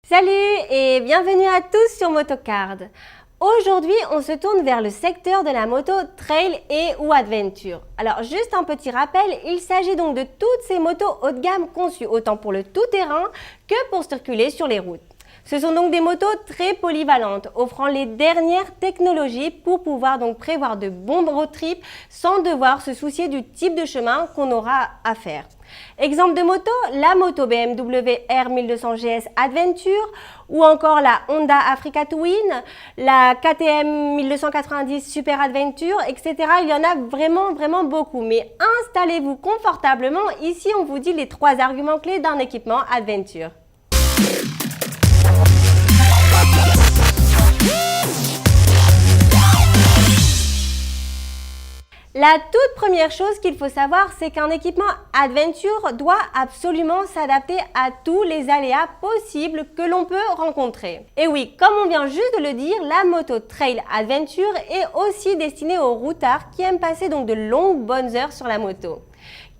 Salut et bienvenue à tous sur Motocard. Aujourd'hui, on se tourne vers le secteur de la moto trail et ou adventure. Alors juste un petit rappel, il s'agit donc de toutes ces motos haut de gamme conçues autant pour le tout-terrain que pour circuler sur les routes. Ce sont donc des motos très polyvalentes, offrant les dernières technologies pour pouvoir donc prévoir de bons road trips sans devoir se soucier du type de chemin qu'on aura à faire. Exemple de moto, la moto BMW R1200 GS Adventure ou encore la Honda Africa Twin, la KTM 1290 Super Adventure, etc. Il y en a vraiment beaucoup. Mais installez-vous confortablement. Ici, on vous dit les 3 arguments clés d'un équipement Adventure. La toute première chose qu'il faut savoir, c'est qu'un équipement Adventure doit absolument s'adapter à tous les aléas possibles que l'on peut rencontrer. Et oui, comme on vient juste de le dire, la moto Trail Adventure est aussi destinée aux routards qui aiment passer donc de longues bonnes heures sur la moto.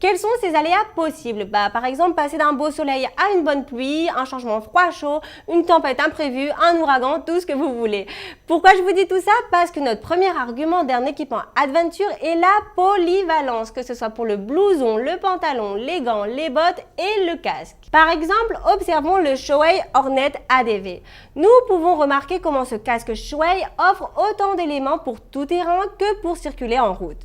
Quels sont ces aléas possibles? Par exemple, passer d'un beau soleil à une bonne pluie, un changement froid-chaud, une tempête imprévue, un ouragan, tout ce que vous voulez. Pourquoi je vous dis tout ça? Parce que notre premier argument d'un équipement Adventure est la polyvalence, que ce soit pour le blouson, le pantalon, les gants, les bottes et le casque. Par exemple, observons le Shoei Hornet ADV. Nous pouvons remarquer comment ce casque Shoei offre autant d'éléments pour tout terrain que pour circuler en route.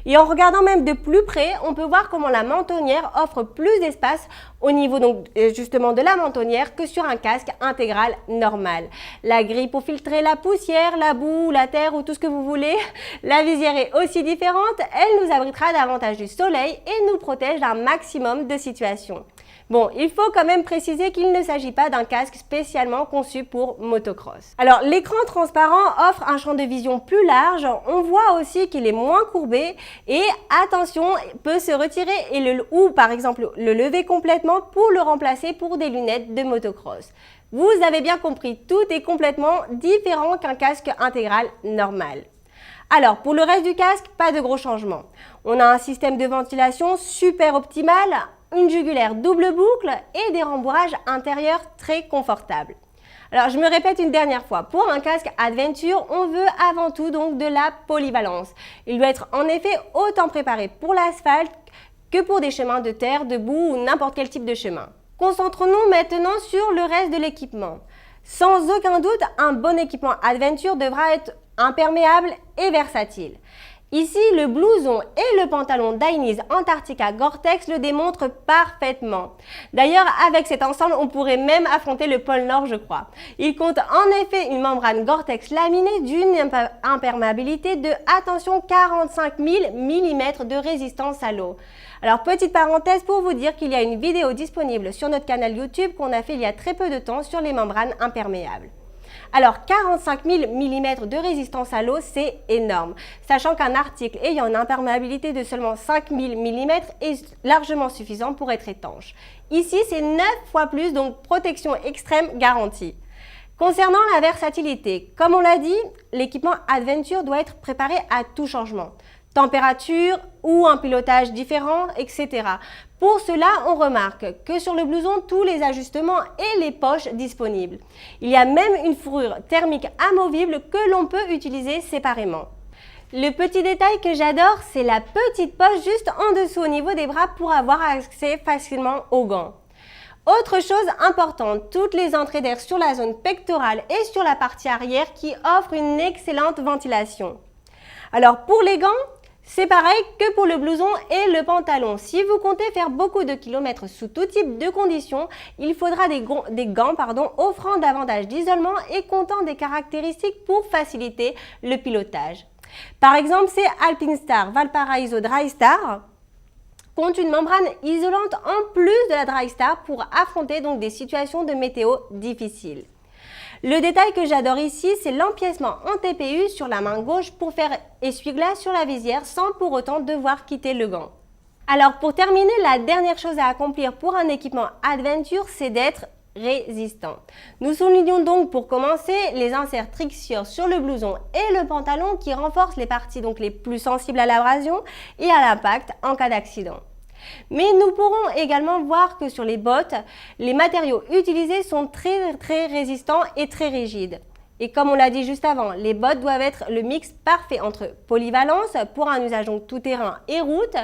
Et en regardant même de plus près, on peut voir comment la mentonnière offre plus d'espace au niveau donc justement de la mentonnière que sur un casque intégral normal. La grille pour filtrer la poussière, la boue, la terre ou tout ce que vous voulez. La visière est aussi différente, elle nous abritera davantage du soleil et nous protège d'un maximum de situations. Bon, il faut quand même préciser qu'il ne s'agit pas d'un casque spécialement conçu pour motocross. Alors, l'écran transparent offre un champ de vision plus large. On voit aussi qu'il est moins courbé et, attention, peut se retirer ou par exemple le lever complètement pour le remplacer pour des lunettes de motocross. Vous avez bien compris, tout est complètement différent qu'un casque intégral normal. Alors, pour le reste du casque, pas de gros changements. On a un système de ventilation super optimal, une jugulaire double boucle et des rembourrages intérieurs très confortables. Alors, je me répète une dernière fois, pour un casque Adventure, on veut avant tout donc de la polyvalence. Il doit être en effet autant préparé pour l'asphalte que pour des chemins de terre, de boue ou n'importe quel type de chemin. Concentrons-nous maintenant sur le reste de l'équipement. Sans aucun doute, un bon équipement Adventure devra être imperméable et versatile. Ici, le blouson et le pantalon Dainese Antarctica Gore-Tex le démontrent parfaitement. D'ailleurs, avec cet ensemble, on pourrait même affronter le pôle Nord, je crois. Il compte en effet une membrane Gore-Tex laminée d'une imperméabilité de, attention, 45 000 mm de résistance à l'eau. Alors, petite parenthèse pour vous dire qu'il y a une vidéo disponible sur notre canal YouTube qu'on a fait il y a très peu de temps sur les membranes imperméables. Alors 45 000 mm de résistance à l'eau, c'est énorme, sachant qu'un article ayant une imperméabilité de seulement 5 000 mm est largement suffisant pour être étanche. Ici, c'est 9 fois plus, donc protection extrême garantie. Concernant la versatilité, comme on l'a dit, l'équipement Adventure doit être préparé à tout changement. Température ou un pilotage différent, etc. Pour cela, on remarque que sur le blouson, tous les ajustements et les poches disponibles. Il y a même une fourrure thermique amovible que l'on peut utiliser séparément. Le petit détail que j'adore, c'est la petite poche juste en dessous au niveau des bras pour avoir accès facilement aux gants. Autre chose importante, toutes les entrées d'air sur la zone pectorale et sur la partie arrière qui offrent une excellente ventilation. Alors pour les gants, c'est pareil que pour le blouson et le pantalon. Si vous comptez faire beaucoup de kilomètres sous tout type de conditions, il faudra des gants offrant davantage d'isolement et comptant des caractéristiques pour faciliter le pilotage. Par exemple, ces Alpinestar Valparaiso Drystar comptent une membrane isolante en plus de la Drystar pour affronter donc des situations de météo difficiles. Le détail que j'adore ici, c'est l'empiècement en TPU sur la main gauche pour faire essuie-glace sur la visière sans pour autant devoir quitter le gant. Alors pour terminer, la dernière chose à accomplir pour un équipement Adventure, c'est d'être résistant. Nous soulignons donc pour commencer les inserts Trixior sur le blouson et le pantalon qui renforcent les parties donc les plus sensibles à l'abrasion et à l'impact en cas d'accident. Mais nous pourrons également voir que sur les bottes, les matériaux utilisés sont très résistants et très rigides. Et comme on l'a dit juste avant, les bottes doivent être le mix parfait entre polyvalence pour un usage donc tout-terrain et route,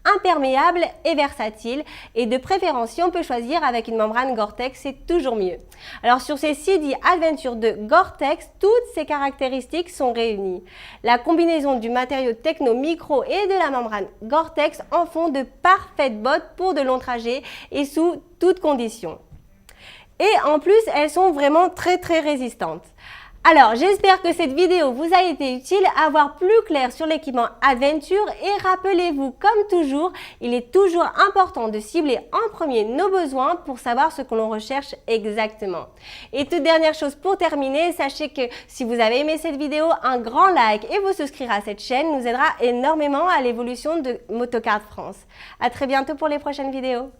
imperméable et versatile. Et de préférence, si on peut choisir avec une membrane Gore-Tex, c'est toujours mieux. Alors sur ces CD Adventure de Gore-Tex, toutes ces caractéristiques sont réunies. La combinaison du matériau Techno Micro et de la membrane Gore-Tex en font de parfaites bottes pour de longs trajets et sous toutes conditions. Et en plus, elles sont vraiment très résistantes. Alors, j'espère que cette vidéo vous a été utile à voir plus clair sur l'équipement Adventure et rappelez-vous, comme toujours, il est toujours important de cibler en premier nos besoins pour savoir ce que l'on recherche exactement. Et toute dernière chose pour terminer, sachez que si vous avez aimé cette vidéo, un grand like et vous souscrire à cette chaîne nous aidera énormément à l'évolution de Motocard France. À très bientôt pour les prochaines vidéos.